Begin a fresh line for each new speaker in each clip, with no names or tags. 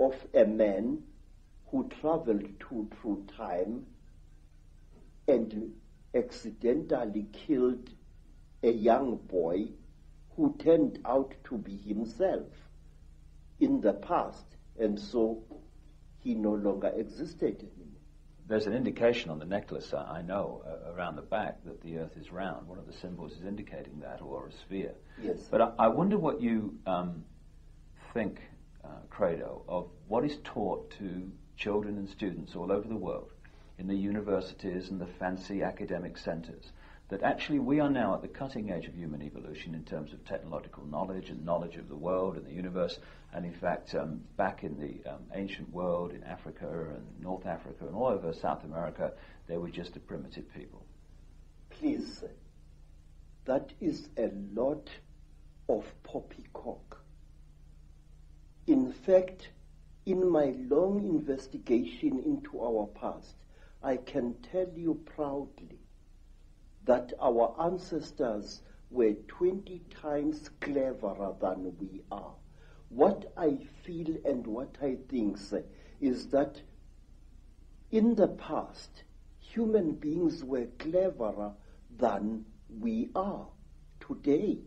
of a man who traveled through time and accidentally killed a young boy who turned out to be himself in the past, and so he no longer existed anymore.
There's an indication on the necklace, I know, around the back that the Earth is round. One of the symbols is indicating that, or a sphere.
Yes.
But I wonder what you think, CREDO, of what is taught to children and students all over the world, in the universities and the fancy academic centers, that actually we are now at the cutting edge of human evolution in terms of technological knowledge and knowledge of the world and the universe, and in fact back in the ancient world, in Africa and North Africa and all over South America, they were just a primitive people.
Please, that is a lot of poppycock. In fact, in my long investigation into our past, I can tell you proudly that our ancestors were 20 times cleverer than we are. What I feel and what I think is that in the past, human beings were cleverer than we are today,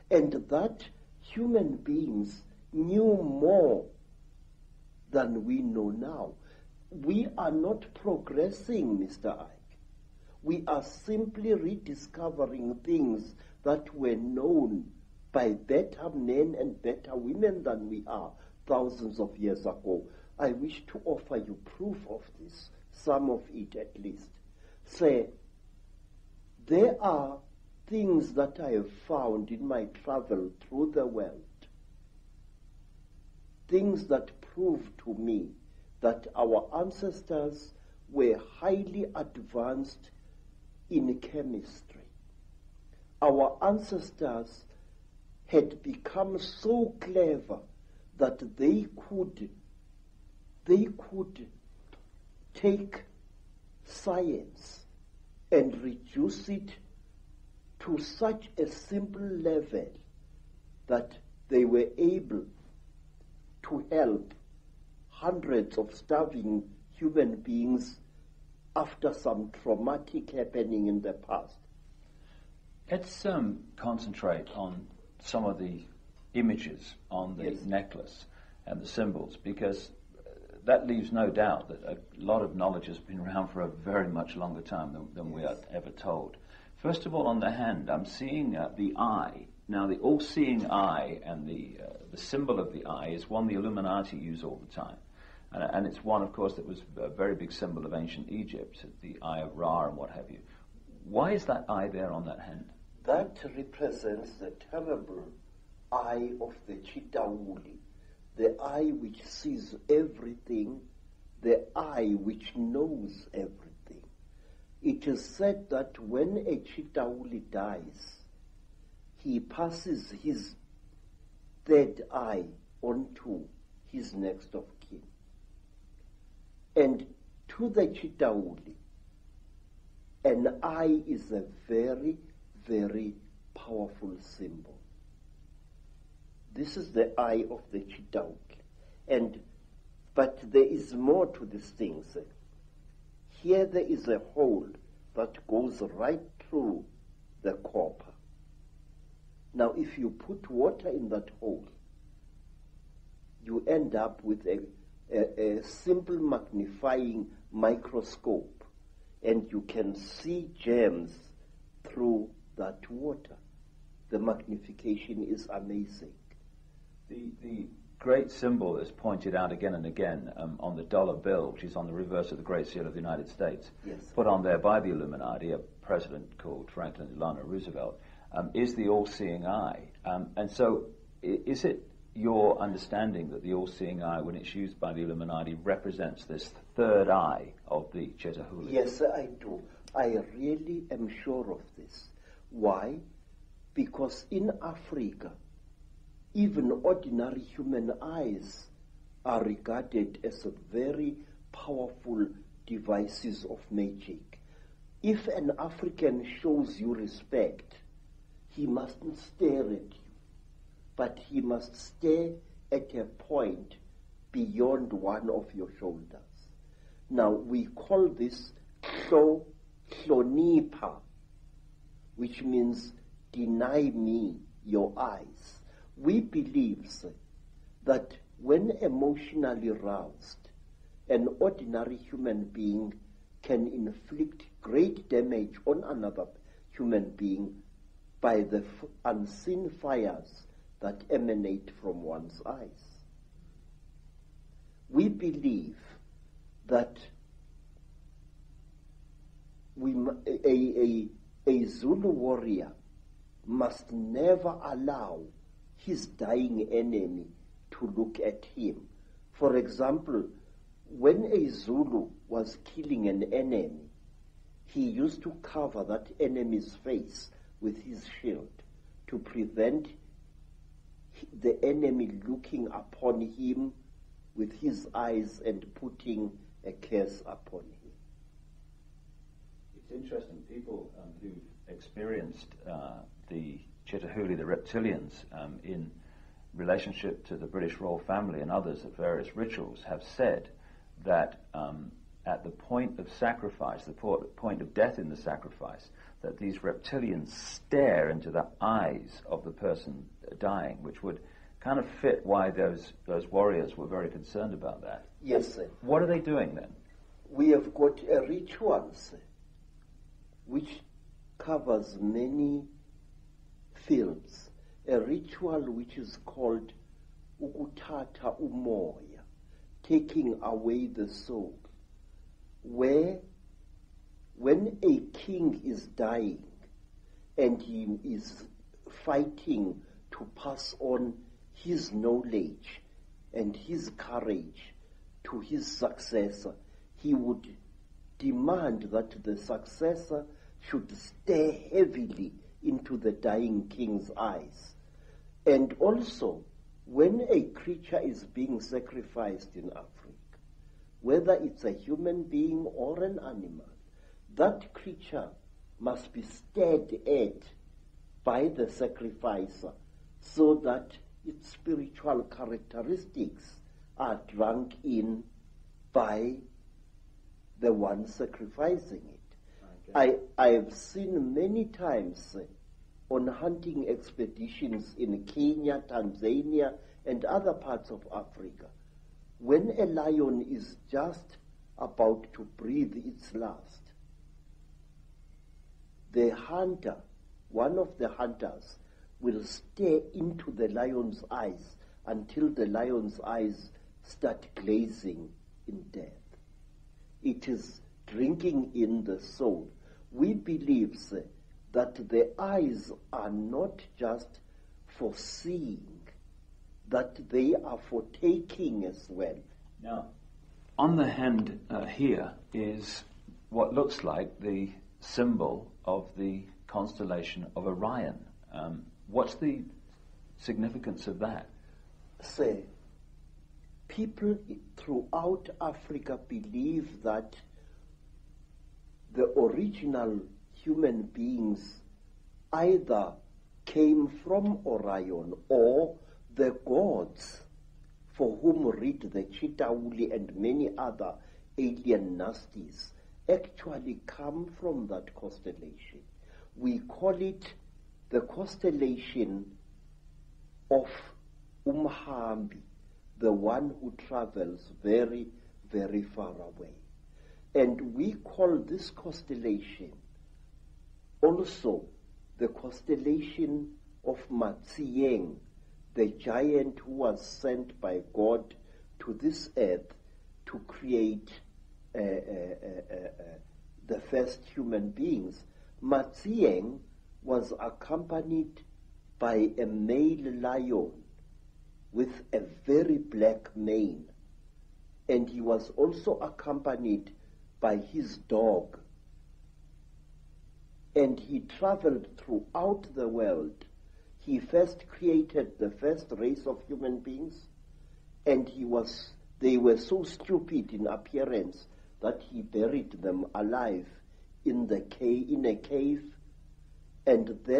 and that human beings knew more than we know now. We are not progressing, Mr. Ike. We are simply rediscovering things that were known by better men and better women than we are thousands of years ago. I wish to offer you proof of this, some of it at least. Say, there are things that I have found in my travel through the world, things that prove to me that our ancestors were highly advanced in chemistry. Our ancestors had become so clever that they could take science and reduce it to such a simple level that they were able to help hundreds of starving human beings after some traumatic happening in the past.
Let's concentrate on some of the images on the necklace and the symbols, because that leaves no doubt that a lot of knowledge has been around for a very much longer time than we are ever told. First of all, on the hand, I'm seeing the eye. Now, the all-seeing eye and the symbol of the eye is one the Illuminati use all the time. And it's one, of course, that was a very big symbol of ancient Egypt, the Eye of Ra and what have you. Why is that eye there on that hand?
That represents the terrible eye of the Chitauli, the eye which sees everything, the eye which knows everything. It is said that when a Chitauli dies, he passes his third eye onto his next of kin. And to the Chitauli, an eye is a very, very powerful symbol. This is the eye of the Chitauli. But there is more to these things. Here there is a hole that goes right through the copper. Now, if you put water in that hole, you end up with a simple magnifying microscope, and you can see gems through that water. The magnification is amazing.
The great symbol is pointed out again and again on the dollar bill, which is on the reverse of the Great Seal of the United States, put on there by the Illuminati, a president called Franklin Delano Roosevelt, is the all-seeing eye. And so is it your understanding that the all-seeing eye, when it's used by the Illuminati, represents this third eye of the Chetahuli?
Yes, I do. I really am sure of this. Why? Because in Africa, even ordinary human eyes are regarded as very powerful devices of magic. If an African shows you respect, he mustn't stare at you, but he must stare at a point beyond one of your shoulders. Now, we call this hlonipa, which means deny me your eyes. We believe that when emotionally roused, an ordinary human being can inflict great damage on another human being by the unseen fires that emanate from one's eyes. We believe that a Zulu warrior must never allow his dying enemy to look at him. For example, when a Zulu was killing an enemy, he used to cover that enemy's face with his shield to prevent the enemy looking upon him with his eyes and putting a curse upon him.
It's interesting, people who've experienced the Chitahuli, the reptilians, in relationship to the British royal family and others at various rituals, have said that at the point of sacrifice, the point of death in the sacrifice, that these reptilians stare into the eyes of the person dying, which would kind of fit why those warriors were very concerned about that.
Yes, sir.
What are they doing then?
We have got a ritual, sir, which covers many films. A ritual which is called ukuthatha umoya, taking away the soul, where when a king is dying and he is fighting to pass on his knowledge and his courage to his successor, he would demand that the successor should stare heavily into the dying king's eyes. And also, when a creature is being sacrificed in Africa, whether it's a human being or an animal, that creature must be stared at by the sacrificer so that its spiritual characteristics are drunk in by the one sacrificing it. Okay. I have seen many times on hunting expeditions in Kenya, Tanzania, and other parts of Africa, when a lion is just about to breathe its last, the hunter, one of the hunters, will stare into the lion's eyes until the lion's eyes start glazing in death. It is drinking in the soul. We believe, sir, that the eyes are not just for seeing, that they are for taking as well.
Now, on the hand here is what looks like the symbol of the constellation of Orion. What's the significance of that?
Say, people throughout Africa believe that the original human beings either came from Orion or the gods for whom read the Chitauli and many other alien nasties actually come from that constellation. We call it the constellation of Umhambi, the one who travels very, very far away. And we call this constellation also the constellation of Matsieng, the giant who was sent by God to this earth to create the first human beings. Matsieng was accompanied by a male lion with a very black mane, and he was also accompanied by his dog. And he traveled throughout the world. He first created the first race of human beings, and they were so stupid in appearance that he buried them alive in a cave, and then